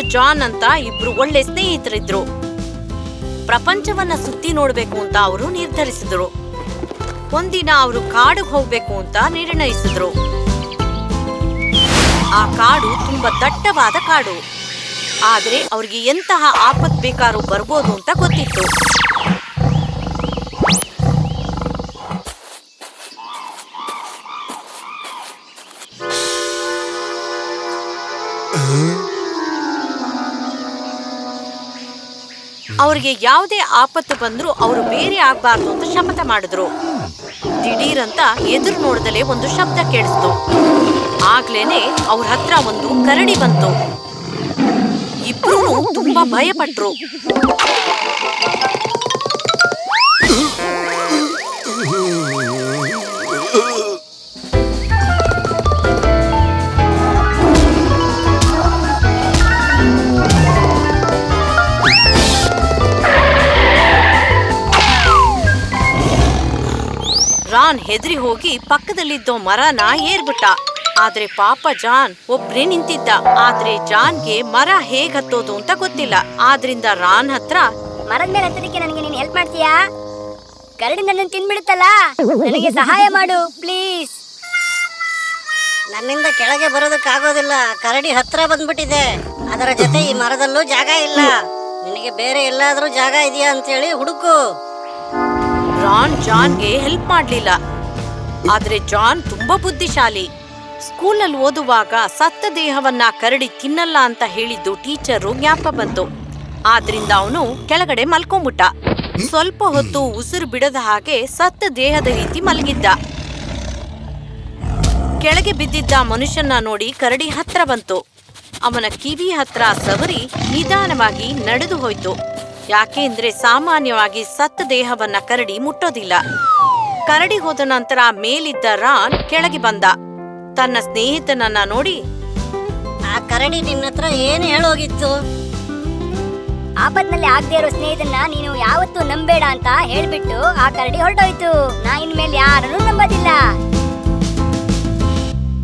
ಮತ್ತು ಜಾನ್ ಅಂತ ಇಬ್ರು ಒಳ್ಳೆ ಸ್ನೇಹಿತರಿದ್ರು. ಪ್ರಪಂಚವನ್ನ ಸುತ್ತಿ ನೋಡ್ಬೇಕು ಅಂತ ಅವರು ನಿರ್ಧರಿಸಿದ್ರು. ಒಂದಿನ ಅವರು ಕಾಡಿಗೆ ಹೋಗ್ಬೇಕು ಅಂತ ನಿರ್ಣಯಿಸಿದ್ರು. ಆ ಕಾಡು ತುಂಬಾ ದಟ್ಟವಾದ ಕಾಡು. ಆದ್ರೆ ಅವ್ರಿಗೆ ಎಂತಹ ಆಪತ್ ಬೇಕಾದ್ರೂ ಬರ್ಬೋದು ಅಂತ ಗೊತ್ತಿತ್ತು. ಅವ್ರಿಗೆ ಯಾವುದೇ ಆಪತ್ತು ಬಂದ್ರೂ ಅವರು ಬೇರೆ ಆಗ್ಬಾರ್ದು ಅಂತ ಶಪಥ ಮಾಡಿದ್ರು. ದಿಢೀರಂತ ಎದುರು ನೋಡದಲೇ ಒಂದು ಶಬ್ದ ಕೇಳಿಸ್ತು. ಆಗ್ಲೇನೆ ಅವ್ರ ಹತ್ರ ಒಂದು ಕರಡಿ ಬಂತು. ಇಬ್ರು ತುಂಬಾ ಭಯಪಟ್ರು. ರಾನ್ ಹೆದರಿ ಹೋಗಿ ಪಕ್ಕದಲ್ಲಿದ್ದ ಮರನ ಏರ್ಬಿಟ್ಟ. ಆದ್ರೆ ಪಾಪ ಜಾನ್ ಒಬ್ರೇ ನಿಂತಿದ್ದ. ಆದ್ರೆ ಜಾನ್ಗೆ ಮರ ಹೇಗ್ ಹತ್ತೋದು ಅಂತ ಗೊತ್ತಿಲ್ಲ. ಆದ್ರಿಂದ ರಾನ್ ಹತ್ರ, ಮರದ ಮೇಲೆ ಹತ್ತೋದಕ್ಕೆ ನನಗೆ ನೀನ್ ಹೆಲ್ಪ್ ಮಾಡ್ತೀಯಾ? ಕರಡಿ ನನ್ನನ್ನು ತಿನ್ಬಿಡುತ್ತಲ್ಲ, ನನಗೆ ಸಹಾಯ ಮಾಡು ಪ್ಲೀಸ್. ನನ್ನಿಂದ ಕೆಳಗೆ ಬರೋದಕ್ಕಾಗೋದಿಲ್ಲ. ಕರಡಿ ಹತ್ರ ಬಂದ್ಬಿಟ್ಟಿದೆ. ಅದರ ಜೊತೆ ಈ ಮರದಲ್ಲೂ ಜಾಗ ಇಲ್ಲ. ನಿನಗೆ ಬೇರೆ ಎಲ್ಲಾದ್ರೂ ಜಾಗ ಇದೆಯಾ ಅಂತೇಳಿ ಹುಡುಕು. ರಾನ್ ಜಾನ್ಗೆ ಹೆಲ್ಪ್ ಮಾಡ್ಲಿಲ್ಲ. ಆದ್ರೆ ಜಾನ್ ತುಂಬಾ ಬುದ್ಧಿಶಾಲಿ. ಸ್ಕೂಲಲ್ಲಿ ಓದುವಾಗ ಸತ್ತ ದೇಹವನ್ನ ಕರಡಿ ತಿನ್ನಲ್ಲ ಅಂತ ಹೇಳಿದ್ದು ಟೀಚರು ಜ್ಞಾಪಕ ಬಂತು. ಆದ್ರಿಂದ ಅವನು ಕೆಳಗಡೆ ಮಲ್ಕೊಂಡ್ಬಿಟ್ಟ. ಸ್ವಲ್ಪ ಹೊತ್ತು ಉಸಿರು ಬಿಡದ ಹಾಗೆ ಸತ್ತ ದೇಹದ ರೀತಿ ಮಲಗಿದ್ದ. ಕೆಳಗೆ ಬಿದ್ದಿದ್ದ ಮನುಷ್ಯನ ನೋಡಿ ಕರಡಿ ಹತ್ರ ಬಂತು. ಅವನ ಕಿವಿ ಹತ್ರ ಸವರಿ ನಿಧಾನವಾಗಿ ನಡೆದು ಹೋಯ್ತು. ಯಾಕೆಂದ್ರೆ ಸಾಮಾನ್ಯವಾಗಿ ಸತ್ತ ದೇಹವನ್ನ ಕರಡಿ ಮುಟ್ಟೋದಿಲ್ಲ. ಕರಡಿ ಹೋದ ನಂತರ ಮೇಲಿದ್ದ ರಾನ್ ಕೆಳಗೆ ಬಂದ. ತನ್ನ ಸ್ನೇಹಿತನನ್ನ ನೋಡಿ, ಆ ಕರಡಿ ನಿನ್ನ ಹತ್ರ ಏನು ಹೇಳೋಗಿತ್ತು? ಆಪತ್ನಲ್ಲಿ ಆಗದೆ ಇರೋ ಸ್ನೇಹಿತನ ನೀನು ಯಾವತ್ತೂ ನಂಬೇಡ ಅಂತ ಹೇಳ್ಬಿಟ್ಟು ಆ ಕರಡಿ ಹೊರಟೋಯ್ತು. ನಾ ಇನ್ಮೇಲೆ ಯಾರನ್ನೂ ನಂಬೋದಿಲ್ಲ.